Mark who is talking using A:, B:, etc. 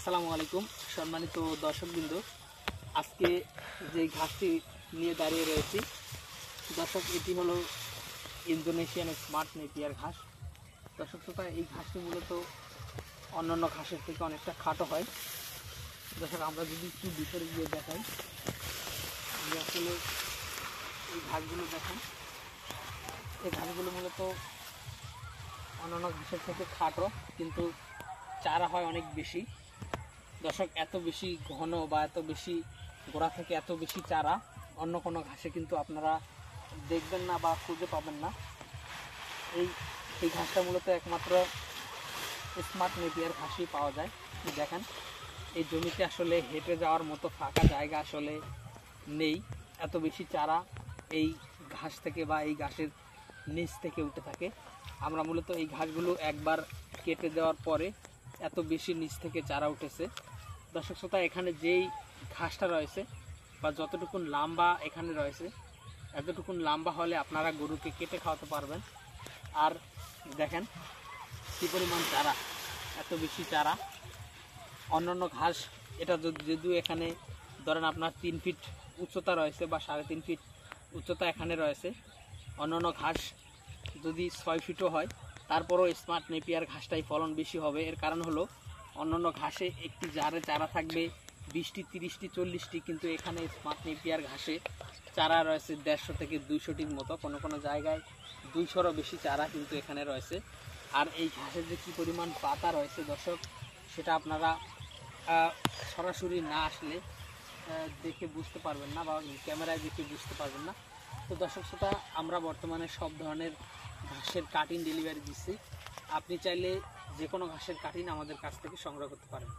A: আসসালামু আলাইকুম সম্মানিত দর্শকবৃন্দ, আজকে যে ঘাসটি নিয়ে দাঁড়িয়ে রয়েছি দর্শক, এটি হলো ইন্দোনেশিয়ান স্মার্ট নেপিয়ার ঘাস। দর্শক শ্রোতা, এই ঘাসটি মূলত অন্যান্য ঘাসের থেকে অনেকটা খাটো হয়। দর্শক, আমরা যদি একটু ভিতরে গিয়ে দেখাই যে আসলে এই ঘাসগুলো দেখেন, এই ঘাসগুলো মূলত অন্যান্য ঘাসের থেকে খাটো, কিন্তু চারা হয় অনেক বেশি। দর্শক, এত বেশি ঘন বা এত বেশি গোড়া থেকে এত বেশি চারা অন্য কোনো ঘাসে কিন্তু আপনারা দেখবেন না বা খুঁজে পাবেন না। এই ঘাসটা মূলত একমাত্র স্মার্ট নেপিয়ার ঘাসই পাওয়া যায়। দেখেন, এই জমিতে আসলে হেঁটে যাওয়ার মতো ফাঁকা জায়গা আসলে নেই, এত বেশি চারা এই ঘাস থেকে বা এই ঘাসের নিচ থেকে উঠে থাকে। আমরা মূলত এই ঘাসগুলো একবার কেটে দেওয়ার পরে এত বেশি নিচ থেকে চারা উঠেছে। দর্শক শ্রোতা, এখানে যেই ঘাসটা রয়েছে বা যতটুকুন লম্বা এখানে রয়েছে, এতটুকুন লম্বা হলে আপনারা গরুকে কেটে খাওয়াতে পারবেন। আর দেখেন কী পরিমাণ চারা, এত বেশি চারা। অন্যান্য ঘাস এটা যদিও এখানে ধরেন আপনার 3 ফিট উচ্চতা রয়েছে বা 3.5 ফিট উচ্চতা এখানে রয়েছে, অন্যান্য ঘাস যদি 6 ফিটও হয় তারপরও স্মার্ট নেপিয়ার ঘাসটাই ফলন বেশি হবে। এর কারণ হলো অন্যান্য ঘাসে একটি জারে চারা থাকবে 20টি, 30টি, 40টি, কিন্তু এখানে স্মার্ট নেপিয়ার ঘাসে চারা রয়েছে 150 থেকে 200টির মতো, কোনো কোনো জায়গায় 200রও বেশি চারা কিন্তু এখানে রয়েছে। আর এই ঘাসের যে কী পরিমাণ পাতা রয়েছে দর্শক, সেটা আপনারা সরাসরি না আসলে দেখে বুঝতে পারবেন না বা ক্যামেরায় দেখে বুঝতে পারবেন না। তো দর্শক শ্রোতা, আমরা বর্তমানে সব ধরনের ঘাসের কাটিং ডেলিভারি দিচ্ছি। আপনি চাইলে যে কোনো ঘাসের কাটিং আমাদের কাছ থেকে সংগ্রহ করতে পারেন।